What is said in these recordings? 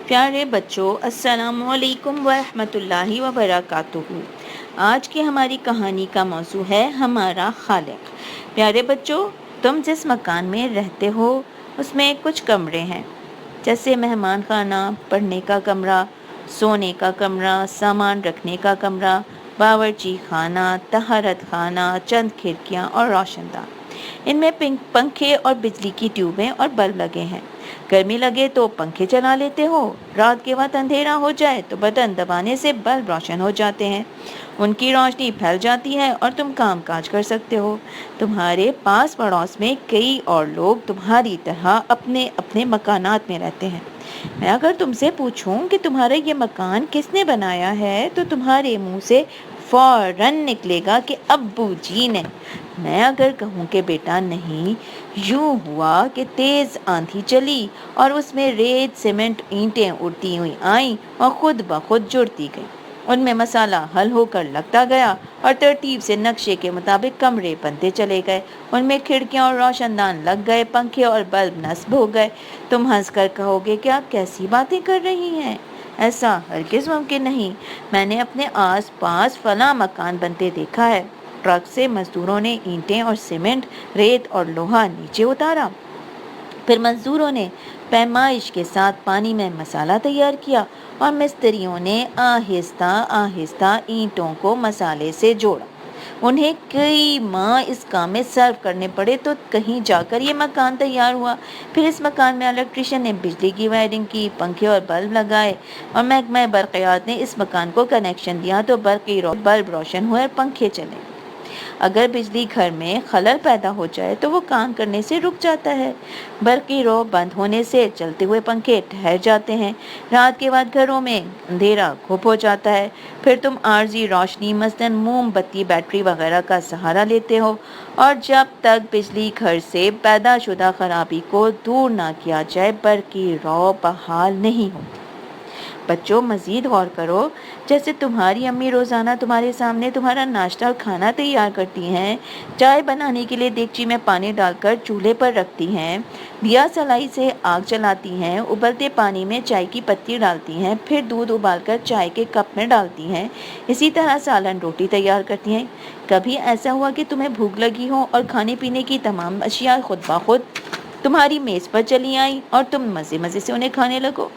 پیارے بچوں، السلام علیکم ورحمۃ اللہ وبرکاتہ۔ آج کی ہماری کہانی کا موضوع ہے ہمارا خالق۔ پیارے بچوں، تم جس مکان میں رہتے ہو اس میں کچھ کمرے ہیں، جیسے مہمان خانہ، پڑھنے کا کمرہ، سونے کا کمرہ، سامان رکھنے کا کمرہ، باورچی خانہ، طہارت خانہ، چند کھڑکیاں اور روشن دان۔ ان میں پنکھے اور بجلی کی ٹیوبیں اور بلب لگے ہیں۔ گرمی لگے تو پنکھے چلا لیتے ہو، رات کے وقت اندھیرا ہو جائے تو بٹن دبانے سے بلب روشن ہو جاتے ہیں، ان کی روشنی پھیل جاتی ہے اور تم کام کاج کر سکتے ہو۔ تمہارے پاس پڑوس میں کئی اور لوگ تمہاری طرح اپنے اپنے مکانات میں رہتے ہیں۔ میں اگر تم سے پوچھوں کہ تمہارا یہ مکان کس نے بنایا ہے تو تمہارے منہ سے فوراً نکلے گا کہ ابو جی نے۔ میں اگر کہوں کہ بیٹا نہیں، یوں ہوا کہ تیز آندھی چلی اور اس میں ریت، سیمنٹ، اینٹیں اڑتی ہوئی آئیں اور خود بخود جڑتی گئیں، ان میں مسالہ حل ہو کر لگتا گیا اور ترتیب سے نقشے کے مطابق کمرے بنتے چلے گئے، ان میں کھڑکیاں اور روشن دان لگ گئے، پنکھے اور بلب نصب ہو گئے۔ تم ہنس کر کہو گے کہ آپ کیسی باتیں کر رہی ہیں، ایسا ہرگز ممکن نہیں، میں نے اپنے آس پاس فلاں مکان بنتے دیکھا ہے۔ ٹرک سے مزدوروں نے اینٹیں اور سیمنٹ، ریت اور لوہا نیچے اتارا، پھر مزدوروں نے پیمائش کے ساتھ پانی میں مسالہ تیار کیا اور مستریوں نے آہستہ آہستہ اینٹوں کو مسالے سے جوڑا۔ انہیں کئی ماہ اس کام میں صرف کرنے پڑے تو کہیں جا کر یہ مکان تیار ہوا۔ پھر اس مکان میں الیکٹریشین نے بجلی کی وائرنگ کی، پنکھے اور بلب لگائے اور محکمہ برقیات نے اس مکان کو کنیکشن دیا تو بلب روشن ہوئے اور پنکھے چلے۔ اگر بجلی گھر میں خلل پیدا ہو جائے تو وہ کام کرنے سے رک جاتا ہے، برقی رو بند ہونے سے چلتے ہوئے پنکھے ٹھہر جاتے ہیں، رات کے بعد گھروں میں اندھیرا گھپ ہو جاتا ہے، پھر تم عارضی روشنی مثلاً موم بتی، بیٹری وغیرہ کا سہارا لیتے ہو، اور جب تک بجلی گھر سے پیدا شدہ خرابی کو دور نہ کیا جائے برقی رو بحال نہیں ہوتی۔ بچوں، مزید غور کرو، جیسے تمہاری امی روزانہ تمہارے سامنے تمہارا ناشتہ اور کھانا تیار کرتی ہیں، چائے بنانے کے لیے دیگچی میں پانی ڈال کر چولہے پر رکھتی ہیں، دیا سلائی سے آگ جلاتی ہیں، ابلتے پانی میں چائے کی پتی ڈالتی ہیں، پھر دودھ ابال کر چائے کے کپ میں ڈالتی ہیں، اسی طرح سالن روٹی تیار کرتی ہیں۔ کبھی ایسا ہوا کہ تمہیں بھوک لگی ہو اور کھانے پینے کی تمام اشیاء خود بخود تمہاری میز پر چلی آئیں اور تم مزے مزے سے انہیں کھانے لگو؟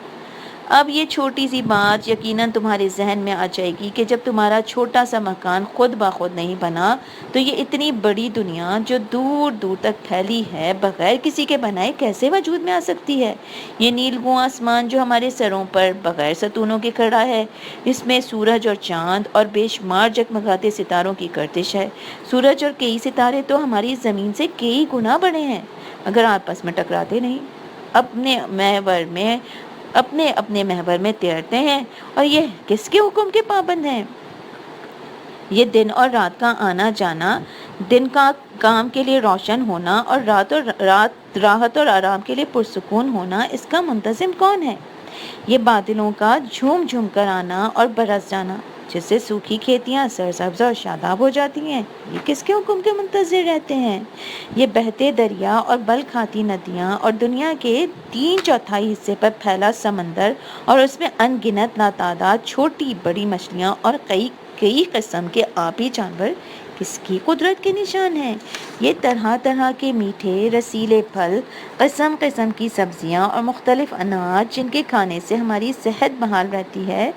اب یہ چھوٹی سی بات یقیناً تمہارے ذہن میں آ جائے گی کہ جب تمہارا چھوٹا سا مکان خود بخود نہیں بنا تو یہ اتنی بڑی دنیا جو دور دور تک پھیلی ہے بغیر کسی کے بنائے کیسے وجود میں آ سکتی ہے؟ یہ نیلگوں آسمان جو ہمارے سروں پر بغیر ستونوں کے کھڑا ہے، اس میں سورج اور چاند اور بے شمار جگمگاتے ستاروں کی گردش ہے۔ سورج اور کئی ستارے تو ہماری زمین سے کئی گنا بڑے ہیں، اگر آپس میں ٹکراتے نہیں، اپنے اپنے محور میں تیرتے ہیں، اور یہ کس کے حکم کے پابند ہیں؟ یہ دن اور رات کا آنا جانا، دن کا کام کے لیے روشن ہونا اور راحت اور آرام کے لیے پرسکون ہونا، اس کا منتظم کون ہے؟ یہ بادلوں کا جھوم جھوم کر آنا اور برس جانا، جس سے سوکھی کھیتیاں سرسبز اور شاداب ہو جاتی ہیں، یہ کس کے حکم کے منتظر رہتے ہیں؟ یہ بہتے دریا اور بل کھاتی ندیاں اور دنیا کے 3/4 حصے پر پھیلا سمندر اور اس میں ان گنت لاتعداد چھوٹی بڑی مچھلیاں اور کئی قسم کے آبی جانور کس کی قدرت کے نشان ہیں؟ یہ طرح طرح کے میٹھے رسیلے پھل، قسم قسم کی سبزیاں اور مختلف اناج جن کے کھانے سے ہماری صحت بحال رہتی ہے،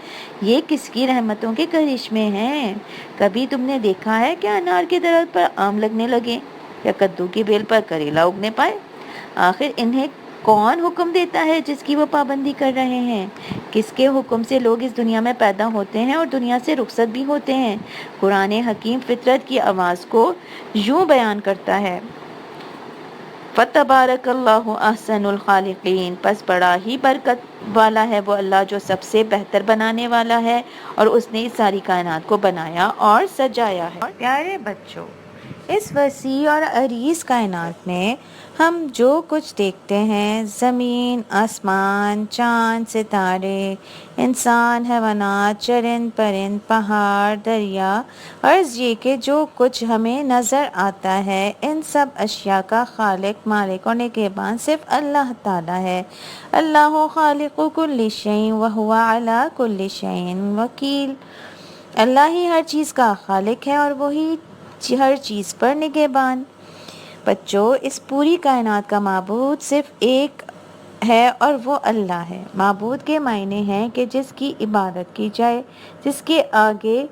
یہ کس کی رحمتوں کے کرشمے ہیں؟ کبھی تم نے دیکھا ہے کہ انار کے درخت پر آم لگنے لگے یا کدو کی بیل پر کریلا اگنے پائے؟ آخر انہیں کون حکم دیتا ہے جس کی وہ پابندی کر رہے ہیں؟ کس کے حکم سے لوگ اس دنیا میں پیدا ہوتے ہیں اور دنیا سے رخصت بھی ہوتے ہیں؟ قرآن حکیم فطرت کی آواز کو یوں بیان کرتا ہے: فَتَبَارَكَ اللَّهُ أَحْسَنُ الْخَالِقِينَ، پس بڑا ہی برکت والا ہے وہ اللہ جو سب سے بہتر بنانے والا ہے، اور اس نے اس ساری کائنات کو بنایا اور سجایا ہے۔ پیارے بچوں، اس وسیع اور عریض کائنات میں ہم جو کچھ دیکھتے ہیں، زمین، آسمان، چاند، ستارے، انسان، حیوانات، چرند پرند، پہاڑ، دریا، عرض یہ کہ جو کچھ ہمیں نظر آتا ہے، ان سب اشیاء کا خالق، مالک اور نگہبان صرف اللہ تعالیٰ ہے۔ اللہ خالق کل شیء وہو علی کل شیء وکیل۔ اللہ ہی ہر چیز کا خالق ہے اور وہی ہر چیز پر نگہبان۔ بچوں، اس پوری کائنات کا معبود صرف ایک ہے اور وہ اللہ ہے۔ معبود کے معنی ہیں کہ جس کی عبادت کی جائے، جس کے آگے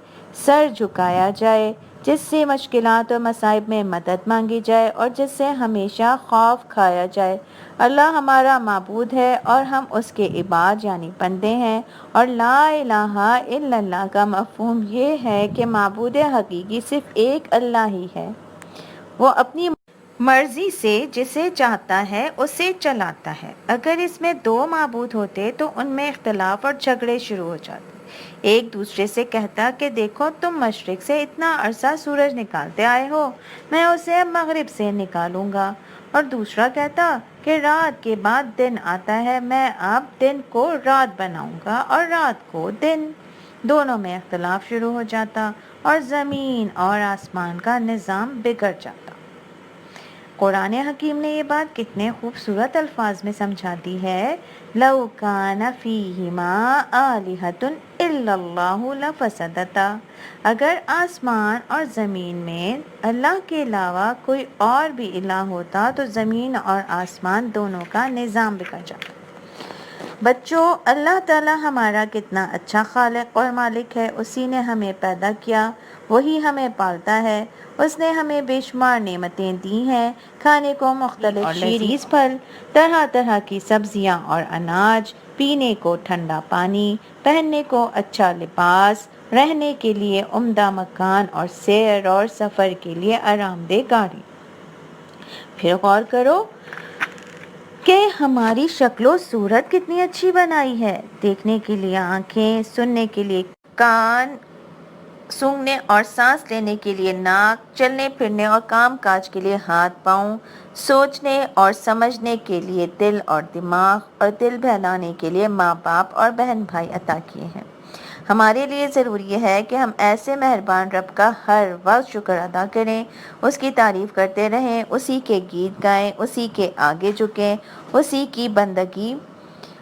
سر جھکایا جائے، جس سے مشکلات اور مصائب میں مدد مانگی جائے اور جس سے ہمیشہ خوف کھایا جائے۔ اللہ ہمارا معبود ہے اور ہم اس کے عباد یعنی بندے ہیں، اور لا الہ الا اللہ کا مفہوم یہ ہے کہ معبود حقیقی صرف ایک اللہ ہی ہے۔ وہ اپنی مرضی سے جسے چاہتا ہے اسے چلاتا ہے۔ اگر اس میں دو معبود ہوتے تو ان میں اختلاف اور جھگڑے شروع ہو جاتے۔ ایک دوسرے سے کہتا کہ دیکھو تم مشرق سے اتنا عرصہ سورج نکالتے آئے ہو، میں اسے اب مغرب سے نکالوں گا۔ اور دوسرا کہتا کہ رات کے بعد دن آتا ہے، میں اب دن کو رات بناؤں گا اور رات کو دن۔ دونوں میں اختلاف شروع ہو جاتا اور زمین اور آسمان کا نظام بگڑ جاتا۔ قرآن حکیم نے یہ بات کتنے خوبصورت الفاظ میں سمجھا دی ہے۔ لَوْ كَانَ فِيهِمَا آلِهَةٌ إِلَّا اللَّهُ لَفَسَدَتَا۔ اگر آسمان اور زمین میں اللہ کے علاوہ کوئی اور بھی الہ ہوتا تو زمین اور آسمان دونوں کا نظام بگڑ جاتا۔ بچوں، اللہ تعالیٰ ہمارا کتنا اچھا خالق اور مالک ہے۔ اسی نے ہمیں پیدا کیا، وہی ہمیں پالتا ہے۔ اس نے ہمیں بے شمار نعمتیں دی ہیں، کھانے کو مختلف لذیذ پھل، طرح طرح کی سبزیاں اور اناج، پینے کو ٹھنڈا پانی، پہننے کو اچھا لباس، رہنے کے لیے عمدہ مکان اور سیر اور سفر کے لیے آرام دہ گاڑی۔ پھر غور کرو کہ ہماری شکل و صورت کتنی اچھی بنائی ہے۔ دیکھنے کے لیے آنکھیں، سننے کے لیے کان، سونگھنے اور سانس لینے کے لیے ناک، چلنے پھرنے اور کام کاج کے لیے ہاتھ پاؤں، سوچنے اور سمجھنے کے لیے دل اور دماغ، اور دل بہلانے کے لیے ماں باپ اور بہن بھائی عطا کیے ہیں۔ ہمارے لیے ضروری ہے کہ ہم ایسے مہربان رب کا ہر وقت شکر ادا کریں، اس کی تعریف کرتے رہیں، اسی کے گیت گائیں، اسی کے آگے جھکیں، اسی کی بندگی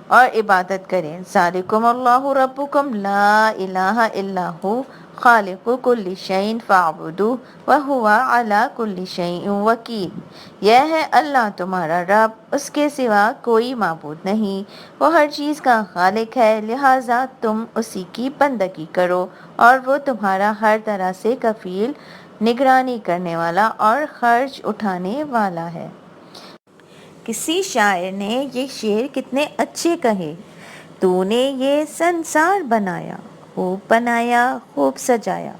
اور عبادت کریں۔ ذالکم اللہ ربکم لا الہ الا ہو خالق کل شیء فاعبدوہ وہو علی کل شیء وکیل۔ یہ ہے اللہ تمہارا رب، اس کے سوا کوئی معبود نہیں، وہ ہر چیز کا خالق ہے، لہٰذا تم اسی کی بندگی کرو، اور وہ تمہارا ہر طرح سے کفیل، نگرانی کرنے والا اور خرچ اٹھانے والا ہے۔ کسی شاعر نے یہ شعر کتنے اچھے کہے۔ تو نے یہ سنسار بنایا، خوب بنایا، خوب سجایا،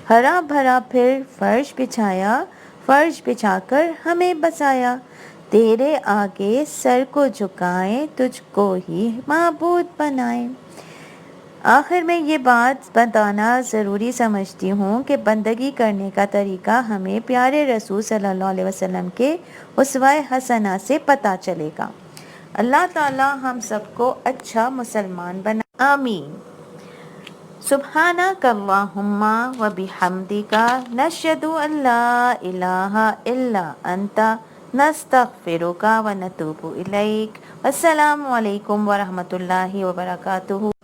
ہرا بھرا پھر فرش بچھایا، فرش بچھا کر ہمیں بسایا، تیرے آگے سر کو جھکائیں، تجھ کو ہی معبود بنائیں۔ آخر میں یہ بات بتانا ضروری سمجھتی ہوں کہ بندگی کرنے کا طریقہ ہمیں پیارے رسول صلی اللہ علیہ وسلم کے اسوہ حسنہ سے پتہ چلے گا۔ اللہ تعالی ہم سب کو اچھا مسلمان بنائے، آمین۔ سبحانک اللہم و بحمدک، نشہد ان لا الہ الا انت، نستغفرک و نتوب الیک۔ السلام علیکم ورحمۃ اللہ وبرکاتہ۔